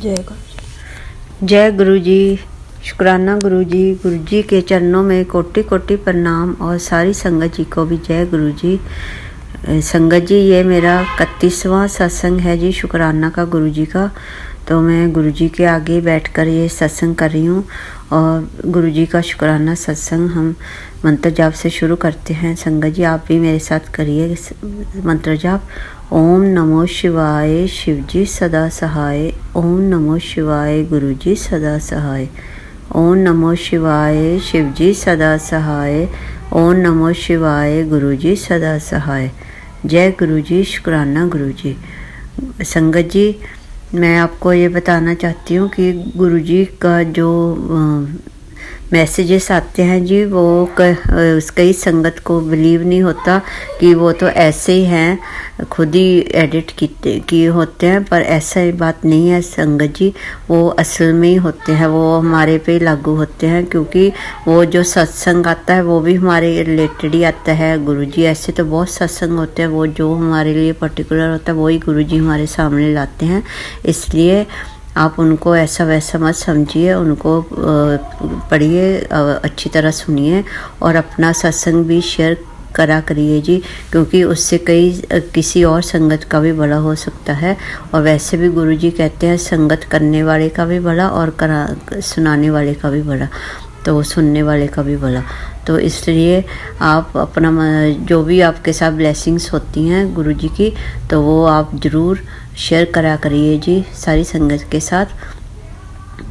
जय गुरु जी। शुक्राना गुरु जी के चरणों में कोटि कोटि प्रणाम और सारी संगत जी को भी जय गुरु जी। संगत जी, ये मेरा 31वां सत्संग है जी, शुक्राना का गुरु जी का। तो मैं गुरु जी के आगे बैठकर ये सत्संग कर रही हूँ और गुरु जी का शुक्राना सत्संग हम मंत्र जाप से शुरू करते हैं। संगत जी, आप भी मेरे साथ करिए मंत्र जाप। ओम नमो शिवाय, शिव जी सदा सहाय। ओम नमो शिवाय, गुरु जी सदा सहाय। ओम नमो शिवाय, शिव जी सदा सहाय। ओम नमो शिवाय, गुरु जी सदा सहाय। जय गुरु जी। शुक्राना गुरु जी। संगत जी, मैं आपको ये बताना चाहती हूँ कि गुरु जी का जो मैसेजेस आते हैं जी, वो कई संगत को बिलीव नहीं होता कि वो तो ऐसे ही हैं, खुद ही एडिट किए होते हैं, पर ऐसा बात नहीं है संगत जी। वो असल में ही होते हैं, वो हमारे पे लागू होते हैं, क्योंकि वो जो सत्संग आता है वो भी हमारे रिलेटेड ही आता है। गुरु जी ऐसे तो बहुत सत्संग होते हैं, वो जो हमारे लिए पर्टिकुलर होता है वही गुरु जी हमारे सामने लाते हैं। इसलिए आप उनको ऐसा वैसा मत समझिए, उनको पढ़िए, अच्छी तरह सुनिए और अपना सत्संग भी शेयर करा करिए जी, क्योंकि उससे किसी और संगत का भी भला हो सकता है। और वैसे भी गुरु जी कहते हैं संगत करने वाले का भी भला और सुनाने वाले का भी भला, तो सुनने वाले का भी भला। तो इसलिए आप अपना जो भी आपके साथ ब्लेसिंग्स होती हैं गुरु जी की, तो वो आप ज़रूर शेयर करा करिए जी सारी संगत के साथ।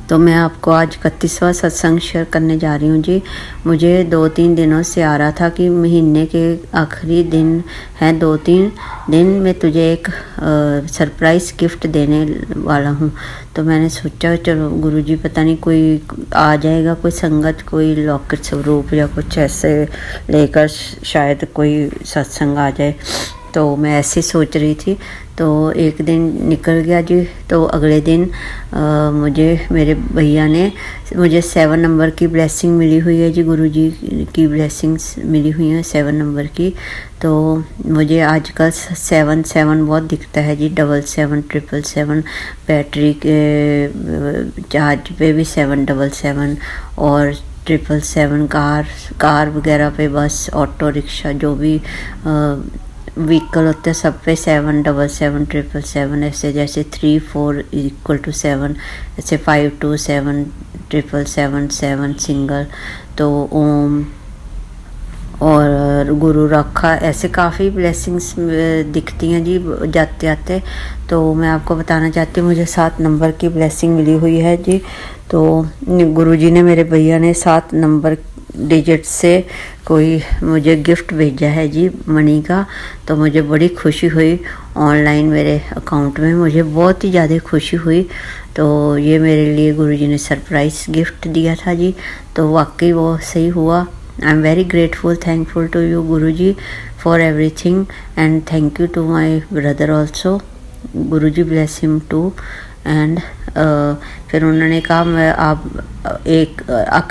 तो मैं आपको आज 31वां सत्संग शेयर करने जा रही हूँ जी। मुझे 2-3 दिनों से आ रहा था कि महीने के आखिरी दिन हैं, 2-3 दिन में तुझे एक सरप्राइज़ गिफ्ट देने वाला हूँ। तो मैंने सोचा चलो गुरु जी पता नहीं कोई आ जाएगा, कोई संगत, कोई लौकिक स्वरूप या कुछ ऐसे लेकर शायद कोई सत्संग आ जाए। तो मैं ऐसे सोच रही थी। तो एक दिन निकल गया जी। तो अगले दिन मुझे मेरे भैया ने मुझे 7 नंबर की ब्लेसिंग मिली हुई है जी, गुरु जी की ब्लेसिंग्स मिली हुई हैं 7 नंबर की। तो मुझे आजकल 7 बहुत दिखता है जी, 77, 777, बैटरी के चार्ज पे भी 777 और 777 कार वगैरह पे, बस, ऑटो रिक्शा, जो भी व्हीकल होते हैं सब पे 777, 777, ऐसे जैसे 3 4 = 7, ऐसे 5 2 7 777 7 सिंगल। तो ओम और गुरु रखा, ऐसे काफ़ी ब्लेसिंग्स दिखती हैं जी जाते आते। तो मैं आपको बताना चाहती हूँ मुझे 7 नंबर की ब्लेसिंग मिली हुई है जी। तो गुरु जी ने, मेरे भैया ने 7 नंबर डिजिट से कोई मुझे गिफ्ट भेजा है जी, मनी का। तो मुझे बड़ी खुशी हुई, ऑनलाइन मेरे अकाउंट में मुझे बहुत ही ज़्यादा खुशी हुई। तो ये मेरे लिए गुरु जी ने सरप्राइज़ गिफ्ट दिया था जी। तो वाकई वो सही हुआ। I am very grateful, thankful to you guru ji for everything, and thank you to my brother also. Guru ji bless him too. And फिर उन्होंने कहा मैं आप एक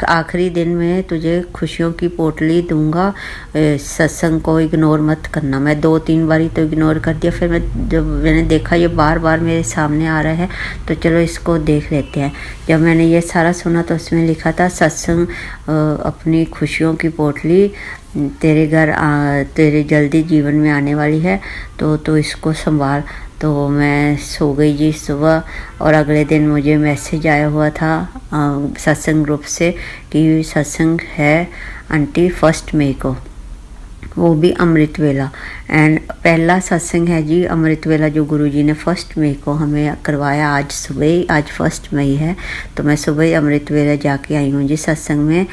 आखिरी दिन में तुझे खुशियों की पोटली दूंगा, सत्संग को इग्नोर मत करना। मैं 2-3 बारी तो इग्नोर कर दिया, फिर जब मैंने देखा ये बार बार मेरे सामने आ रहा है तो चलो इसको देख लेते हैं। जब मैंने ये सारा सुना तो उसमें लिखा था सत्संग अपनी खुशियों की पोटली तेरे घर तेरे जल्दी जीवन में आने वाली है, तो इसको संभाल। तो मैं सो गई जी सुबह, और अगले दिन मुझे मैसेज आया हुआ था सत्संग ग्रुप से कि सत्संग है आंटी 1 मई को, वो भी अमृत वेला। एंड पहला सत्संग है जी अमृत वेला जो गुरुजी ने 1 मई को हमें करवाया, आज सुबह ही, आज 1 मई है। तो मैं सुबह ही अमृत वेला जाके आई हूँ जी सत्संग में।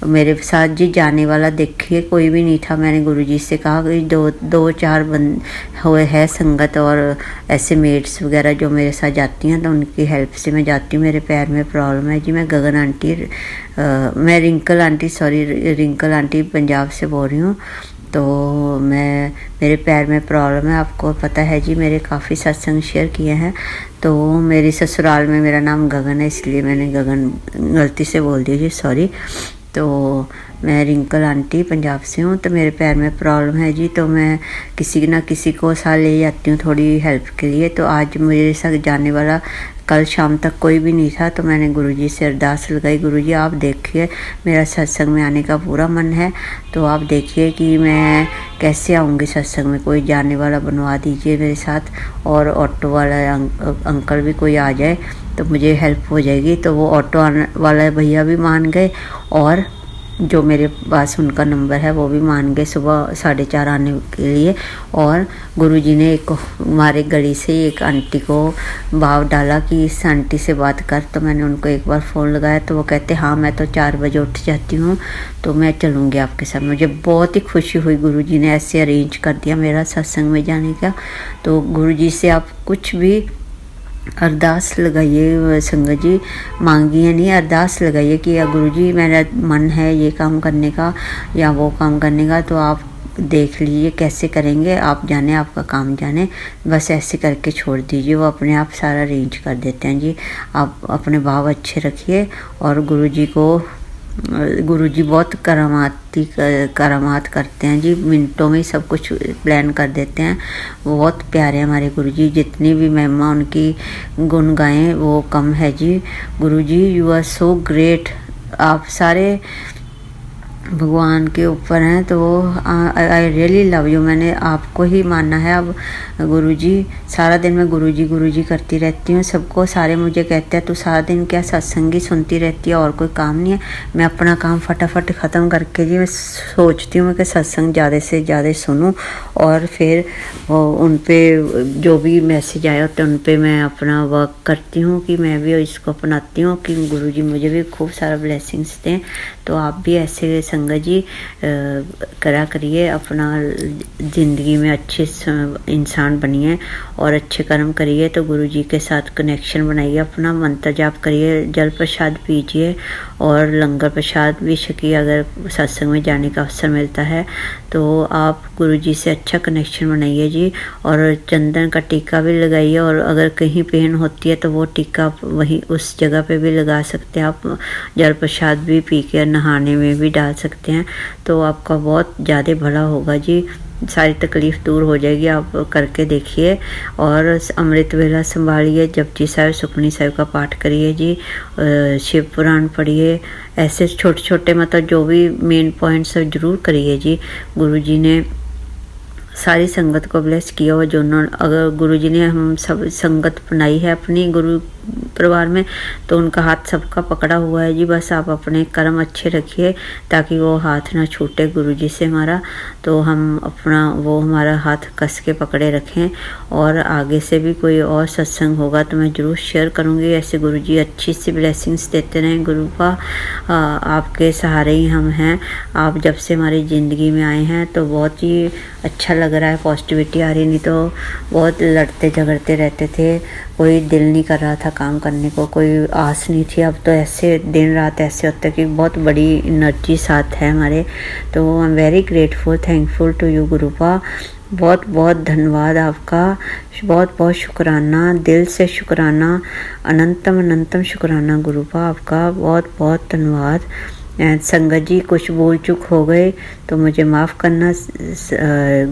मेरे साथ जी जाने वाला देखिए कोई भी नहीं था। मैंने गुरुजी से कहा कि 2-4 हुए है संगत और ऐसे मेट्स वगैरह जो मेरे साथ जाती हैं, तो उनकी हेल्प से मैं जाती हूँ। मेरे पैर में प्रॉब्लम है जी। मैं गगन आंटी मैं रिंकल आंटी पंजाब से बोल रही हूँ। तो मेरे पैर में प्रॉब्लम है, आपको पता है जी, मेरे काफ़ी सत्संग शेयर किए हैं। तो मेरी ससुराल में मेरा नाम गगन है, इसलिए मैंने गगन गलती से बोल दिया जी, सॉरी। तो मैं रिंकल आंटी पंजाब से हूँ। तो मेरे पैर में प्रॉब्लम है जी, तो मैं किसी ना किसी को साथ ले जाती हूँ थोड़ी हेल्प के लिए। तो आज मेरे साथ जाने वाला कल शाम तक कोई भी नहीं था, तो मैंने गुरुजी से अरदास लगाई, गुरुजी आप देखिए मेरा सत्संग में आने का पूरा मन है, तो आप देखिए कि मैं कैसे आऊँगी सत्संग में, कोई जाने वाला बनवा दीजिए मेरे साथ, और ऑटो वाला अंकल भी कोई आ जाए तो मुझे हेल्प हो जाएगी। तो वो ऑटो वाला भैया भी मान गए, और जो मेरे पास उनका नंबर है वो भी मान गए सुबह 4:30 आने के लिए। और गुरुजी ने एक हमारे गली से एक आंटी को भाव डाला कि इस आंटी से बात कर, तो मैंने उनको एक बार फ़ोन लगाया तो वो कहते हाँ मैं तो 4 बजे उठ जाती हूँ, तो मैं चलूँगी आपके साथ। मुझे बहुत ही खुशी हुई, गुरुजी ने ऐसे अरेंज कर दिया मेरा सत्संग में जाने का। तो गुरुजी से आप कुछ भी अरदास लगाइए संगत जी, मांगिए नहीं, अरदास लगाइए कि या गुरुजी मेरा मन है ये काम करने का या वो काम करने का, तो आप देख लीजिए कैसे करेंगे, आप जाने, आपका काम जाने, बस ऐसे करके छोड़ दीजिए, वो अपने आप सारा अरेंज कर देते हैं जी। आप अपने भाव अच्छे रखिए, और गुरुजी बहुत करामात करते हैं जी, मिनटों में सब कुछ प्लान कर देते हैं। वो बहुत प्यारे हैं हमारे गुरुजी, जितनी भी महिमा उनकी गुण गाएं वो कम है जी। गुरुजी यू आर सो ग्रेट, आप सारे भगवान के ऊपर हैं, तो आई रियली लव यू, मैंने आपको ही मानना है अब गुरुजी। सारा दिन मैं गुरुजी करती रहती हूँ, सबको सारे मुझे कहते हैं तू सारा दिन क्या सत्संग ही सुनती रहती है, और कोई काम नहीं है। मैं अपना काम फटाफट ख़त्म करके जी मैं सोचती हूँ कि सत्संग ज़्यादा से ज़्यादा सुनूँ, और फिर उन पे जो भी मैसेज आए होते हैं उन पे मैं अपना वर्क करती हूँ कि मैं भी इसको अपनाती हूँ कि गुरुजी मुझे भी खूब सारा ब्लेसिंग्स दें। तो आप भी ऐसे संगत जी करा करिए, अपना ज़िंदगी में अच्छे इंसान बनिए और अच्छे कर्म करिए, तो गुरुजी के साथ कनेक्शन बनाइए, अपना मंत्र जाप करिए, जल प्रसाद पीजिए और लंगर प्रसाद भी छकिए। अगर सत्संग में जाने का अवसर मिलता है तो आप गुरुजी से अच्छा कनेक्शन बनाइए जी, और चंदन का टीका भी लगाइए, और अगर कहीं पेन होती है तो वो टीका वहीं उस जगह पे भी लगा सकते हैं आप। जल प्रसाद भी पी के नहाने में भी डाल सकते हैं, तो आपका बहुत ज़्यादा भला होगा जी, सारी तकलीफ़ दूर हो जाएगी। आप करके देखिए, और अमृत वेला संभालिए, जपजी साहिब सुखमनी साहिब का पाठ करिए जी, शिव पुराण पढ़िए, ऐसे छोटे छोटे मतलब जो भी मेन पॉइंट्स है ज़रूर करिए जी। गुरुजी ने सारी संगत को ब्लेस किया हो, जो अगर गुरुजी ने हम सब संगत बनाई है अपनी गुरु परिवार में, तो उनका हाथ सबका पकड़ा हुआ है जी। बस आप अपने कर्म अच्छे रखिए ताकि वो हाथ ना छूटे गुरुजी से हमारा, तो हम अपना वो हमारा हाथ कस के पकड़े रखें। और आगे से भी कोई और सत्संग होगा तो मैं ज़रूर शेयर करूँगी। ऐसे गुरुजी अच्छी सी ब्लेसिंग्स देते रहें। गुरु का आपके सहारे ही हम हैं। आप जब से हमारी ज़िंदगी में आए हैं तो बहुत ही अच्छा लग रहा है, पॉजिटिविटी आ रही, नहीं तो बहुत लड़ते झगड़ते रहते थे, कोई दिल नहीं कर रहा था काम करने को, कोई आस नहीं थी। अब तो ऐसे दिन रात ऐसे होता है कि बहुत बड़ी एनर्जी साथ है हमारे। तो I am very grateful, thankful to you Gurupa, बहुत बहुत धन्यवाद आपका, बहुत बहुत शुक्राना, दिल से शुक्राना, अनंतम अनंतम शुक्राना गुरुपा आपका, बहुत बहुत धन्यवाद। संगत जी कुछ भूल चूक हो गए तो मुझे माफ़ करना।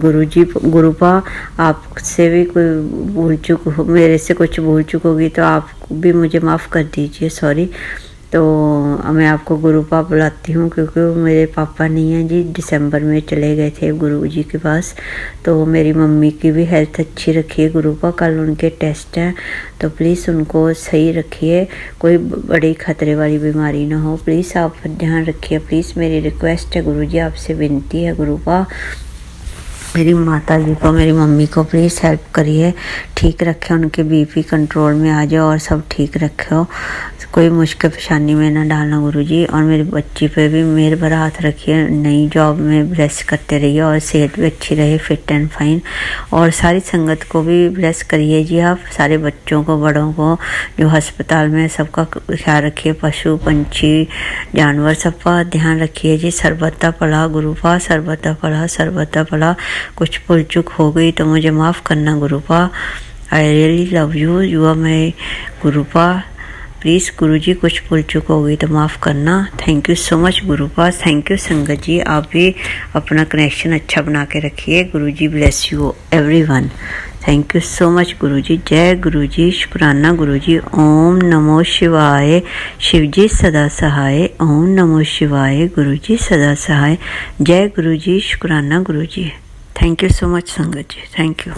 गुरुजी गुरुपा आपसे भी कोई भूल चूक हो, मेरे से कुछ भूल चूक होगी तो आप भी मुझे माफ़ कर दीजिए, सॉरी। तो मैं आपको गुरुपा बुलाती हूँ क्योंकि मेरे पापा नहीं हैं जी, दिसंबर में चले गए थे गुरुजी के पास। तो मेरी मम्मी की भी हेल्थ अच्छी रखिए गुरुपा, कल उनके टेस्ट हैं तो प्लीज़ उनको सही रखिए, कोई बड़ी खतरे वाली बीमारी ना हो, प्लीज़ आप ध्यान रखिए, प्लीज़ मेरी रिक्वेस्ट है गुरुजी, आपसे विनती है गुरुपा। मेरी माता जी को, मेरी मम्मी को प्लीज़ हेल्प करिए, ठीक रखें, उनके बीपी कंट्रोल में आ जाए और सब ठीक रखो, कोई मुश्किल परेशानी में ना डालना गुरुजी। और मेरी बच्ची पे भी मेरे भरा हाथ रखिए, नई जॉब में ब्लेस करते रहिए और सेहत भी अच्छी रहे, फिट एंड फाइन। और सारी संगत को भी ब्लेस करिए जी आप, सारे बच्चों को, बड़ों को जो अस्पताल में, सबका ख्याल रखिए, पशु पंछी जानवर सबका ध्यान रखिए जी। सर्वदा पढ़ा गुरुपा, सर्वदा पढ़ा, सर्वदा पढ़ा। कुछ भूल चूक हो गई तो मुझे माफ़ करना Gurupa. I really love you, you are my Gurupa, please Guruji कुछ भूल चूक हो गई तो माफ़ करना। Thank you so much Gurupa, thank you sangat ji, आप भी अपना कनेक्शन अच्छा बना के रखिए। Guruji bless you everyone, thank you so much guru ji. जय गुरु जी, शुक्राना गुरु जी। ओम नमो शिवाय, शिव जी सदा सहाय। ओम नमो शिवाय, गुरु जी सदा सहाय। जय गुरु जी, शुक्राना गुरु जी। थैंक यू सो मच संगत जी, थैंक यू।